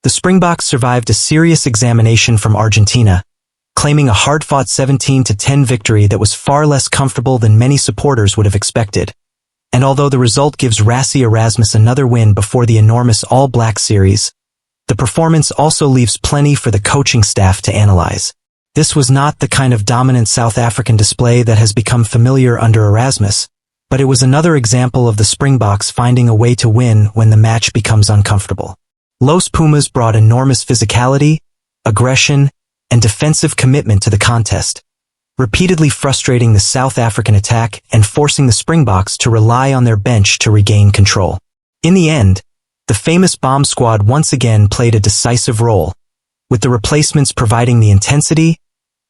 The Springboks survived a serious examination from Argentina, claiming a hard-fought 17-10 victory that was far less comfortable than many supporters would have expected. And although the result gives Rassie Erasmus another win before the enormous All Black series, the performance also leaves plenty for the coaching staff to analyze. This was not the kind of dominant South African display that has become familiar under Erasmus, but it was another example of the Springboks finding a way to win when the match becomes uncomfortable. Los Pumas brought enormous physicality, aggression, and defensive commitment to the contest, repeatedly frustrating the South African attack and forcing the Springboks to rely on their bench to regain control. In the end, the famous Bomb Squad once again played a decisive role, with the replacements providing the intensity,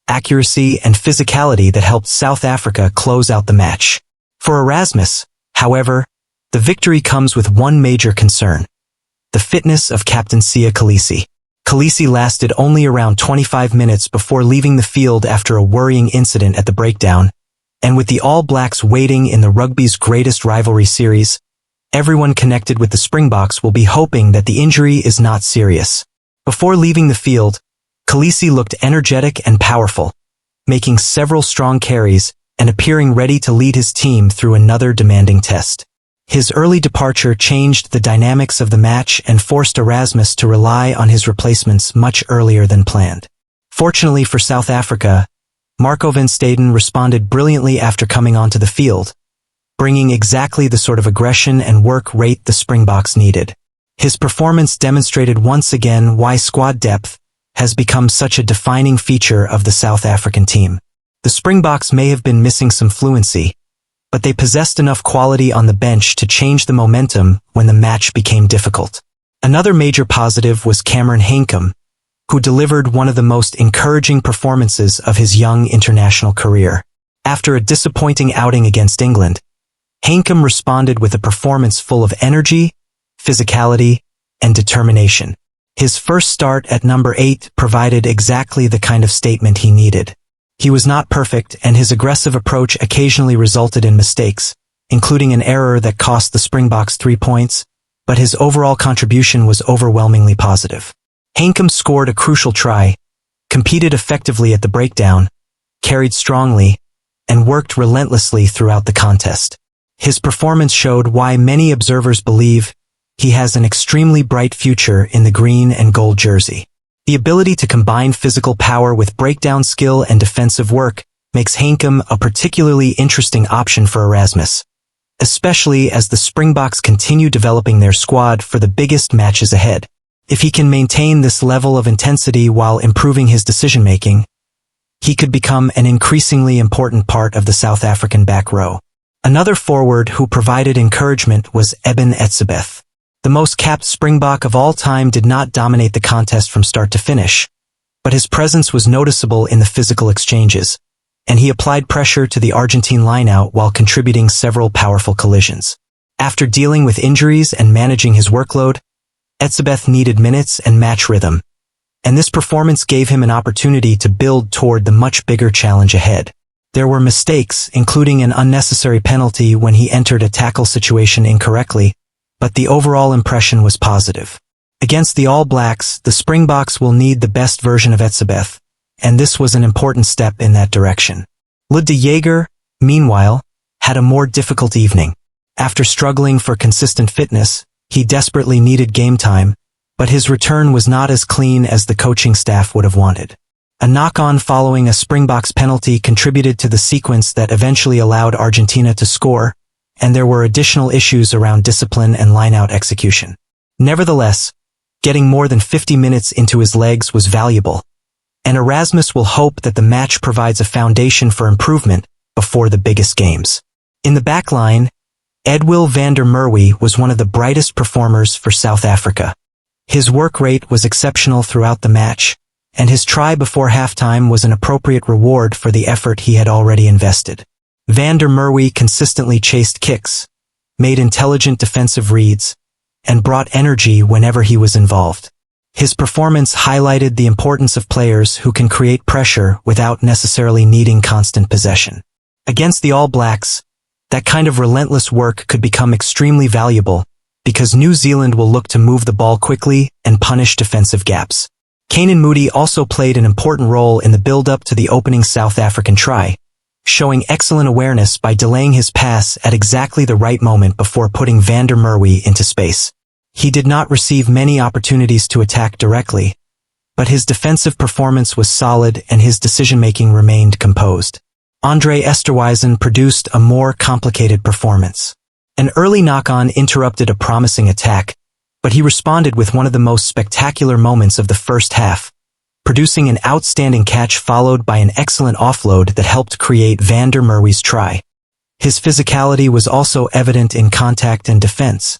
accuracy, and physicality that helped South Africa close out the match. For Erasmus, however, the victory comes with one major concern: the fitness of captain Siya Kolisi. Kolisi lasted only around 25 minutes before leaving the field after a worrying incident at the breakdown, and with the All Blacks waiting in the rugby's greatest rivalry series, everyone connected with the Springboks will be hoping that the injury is not serious. Before leaving the field, Kolisi looked energetic and powerful, making several strong carries and appearing ready to lead his team through another demanding test. His early departure changed the dynamics of the match and forced Erasmus to rely on his replacements much earlier than planned. Fortunately for South Africa, Marco van Staden responded brilliantly after coming onto the field, bringing exactly the sort of aggression and work rate the Springboks needed. His performance demonstrated once again why squad depth has become such a defining feature of the South African team. The Springboks may have been missing some fluency, but they possessed enough quality on the bench to change the momentum when the match became difficult. Another major positive was Cameron Hanekom, who delivered one of the most encouraging performances of his young international career. After a disappointing outing against England, Hanekom responded with a performance full of energy, physicality, and determination. His first start at number 8 provided exactly the kind of statement he needed. He was not perfect, and his aggressive approach occasionally resulted in mistakes, including an error that cost the Springboks 3 points, but his overall contribution was overwhelmingly positive. Hanekom scored a crucial try, competed effectively at the breakdown, carried strongly, and worked relentlessly throughout the contest. His performance showed why many observers believe he has an extremely bright future in the green and gold jersey. The ability to combine physical power with breakdown skill and defensive work makes Hanekom a particularly interesting option for Erasmus, especially as the Springboks continue developing their squad for the biggest matches ahead. If he can maintain this level of intensity while improving his decision-making, he could become an increasingly important part of the South African back row. Another forward who provided encouragement was Eben Etzebeth. The most capped Springbok of all time did not dominate the contest from start to finish, but his presence was noticeable in the physical exchanges, and he applied pressure to the Argentine lineout while contributing several powerful collisions. After dealing with injuries and managing his workload, Etzebeth needed minutes and match rhythm, and this performance gave him an opportunity to build toward the much bigger challenge ahead. There were mistakes, including an unnecessary penalty when he entered a tackle situation incorrectly, but the overall impression was positive. Against the All Blacks, the Springboks will need the best version of Etzebeth, and this was an important step in that direction. Lood de Jager, meanwhile, had a more difficult evening. After struggling for consistent fitness, he desperately needed game time, but his return was not as clean as the coaching staff would have wanted. A knock-on following a Springboks penalty contributed to the sequence that eventually allowed Argentina to score, and there were additional issues around discipline and line-out execution. Nevertheless, getting more than 50 minutes into his legs was valuable, and Erasmus will hope that the match provides a foundation for improvement before the biggest games. In the backline, Edwill van der Merwe was one of the brightest performers for South Africa. His work rate was exceptional throughout the match, and his try before halftime was an appropriate reward for the effort he had already invested. Van der Merwe consistently chased kicks, made intelligent defensive reads, and brought energy whenever he was involved. His performance highlighted the importance of players who can create pressure without necessarily needing constant possession. Against the All Blacks, that kind of relentless work could become extremely valuable, because New Zealand will look to move the ball quickly and punish defensive gaps. Canan Moodie also played an important role in the build-up to the opening South African try, showing excellent awareness by delaying his pass at exactly the right moment before putting van der Merwe into space. He did not receive many opportunities to attack directly, but his defensive performance was solid and his decision-making remained composed. Andre Esterhuizen produced a more complicated performance. An early knock-on interrupted a promising attack, but he responded with one of the most spectacular moments of the first half, producing an outstanding catch followed by an excellent offload that helped create van der Merwe's try. His physicality was also evident in contact and defense,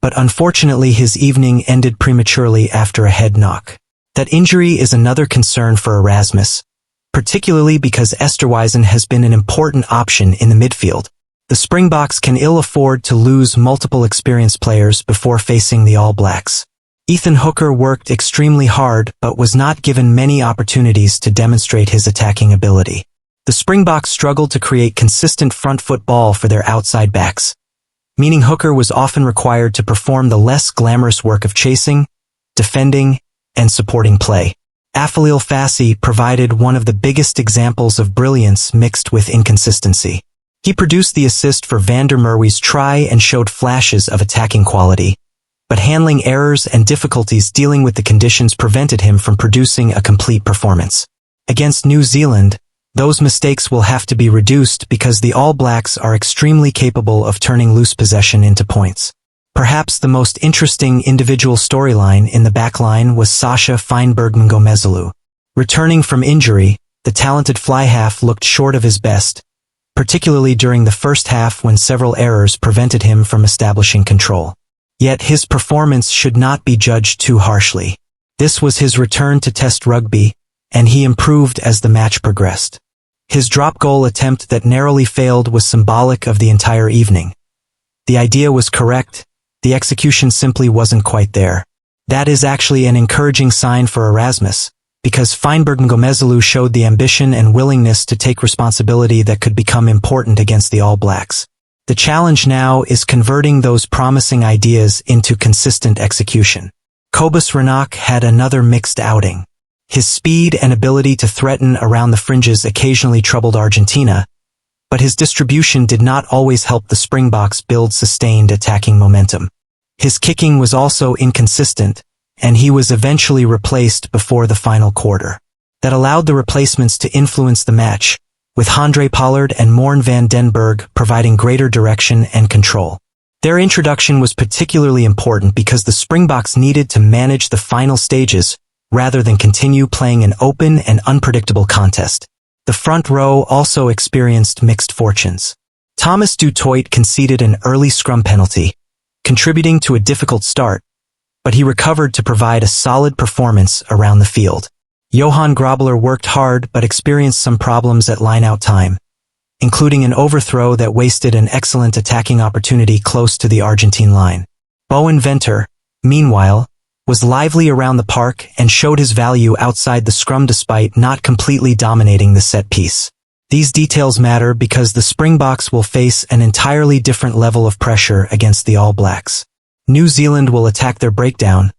but unfortunately his evening ended prematurely after a head knock. That injury is another concern for Erasmus, particularly because Esterhuizen has been an important option in the midfield. The Springboks can ill afford to lose multiple experienced players before facing the All Blacks. Ethan Hooker worked extremely hard but was not given many opportunities to demonstrate his attacking ability. The Springboks struggled to create consistent front foot ball for their outside backs, meaning Hooker was often required to perform the less glamorous work of chasing, defending, and supporting play. Aphelele Fassi provided one of the biggest examples of brilliance mixed with inconsistency. He produced the assist for van der Merwe's try and showed flashes of attacking quality, but handling errors and difficulties dealing with the conditions prevented him from producing a complete performance. Against New Zealand, those mistakes will have to be reduced because the All Blacks are extremely capable of turning loose possession into points. Perhaps the most interesting individual storyline in the backline was Sacha Feinberg-Mngomezulu. Returning from injury, the talented fly-half looked short of his best, particularly during the first half when several errors prevented him from establishing control. Yet his performance should not be judged too harshly. This was his return to Test rugby, and he improved as the match progressed. His drop goal attempt that narrowly failed was symbolic of the entire evening. The idea was correct, the execution simply wasn't quite there. That is actually an encouraging sign for Erasmus, because Feinberg-Mngomezulu showed the ambition and willingness to take responsibility that could become important against the All Blacks. The challenge now is converting those promising ideas into consistent execution. Cobus Reinach had another mixed outing. His speed and ability to threaten around the fringes occasionally troubled Argentina, but his distribution did not always help the Springboks build sustained attacking momentum. His kicking was also inconsistent, and he was eventually replaced before the final quarter. That allowed the replacements to influence the match, with Handré Pollard and Morn van den Berg providing greater direction and control. Their introduction was particularly important because the Springboks needed to manage the final stages rather than continue playing an open and unpredictable contest. The front row also experienced mixed fortunes. Thomas du Toit conceded an early scrum penalty, contributing to a difficult start, but he recovered to provide a solid performance around the field. Johan Grobler worked hard but experienced some problems at line-out time, including an overthrow that wasted an excellent attacking opportunity close to the Argentine line. Bowen Venter, meanwhile, was lively around the park and showed his value outside the scrum despite not completely dominating the set piece. These details matter because the Springboks will face an entirely different level of pressure against the All Blacks. New Zealand will attack their breakdown,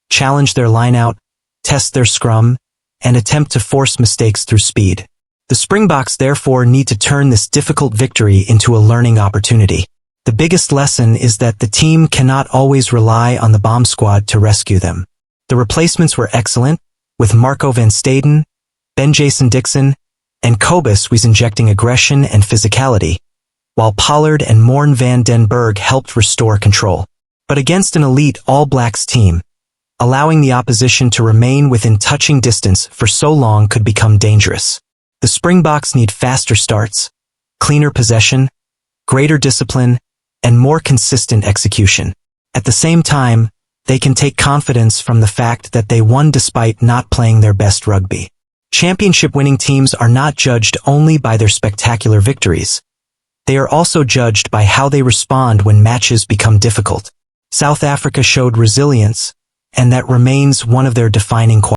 challenge their line-out, test their scrum, and attempt to force mistakes through speed. The Springboks therefore need to turn this difficult victory into a learning opportunity. The biggest lesson is that the team cannot always rely on the bomb squad to rescue them. The replacements were excellent, with Marco van Staden, Ben Jason Dixon, and Cobus Reinach injecting aggression and physicality, while Pollard and Morn van den Berg helped restore control. But against an elite All Blacks team, allowing the opposition to remain within touching distance for so long could become dangerous. The Springboks need faster starts, cleaner possession, greater discipline, and more consistent execution. At the same time, they can take confidence from the fact that they won despite not playing their best rugby. Championship-winning teams are not judged only by their spectacular victories. They are also judged by how they respond when matches become difficult. South Africa showed resilience, and that remains one of their defining qualities.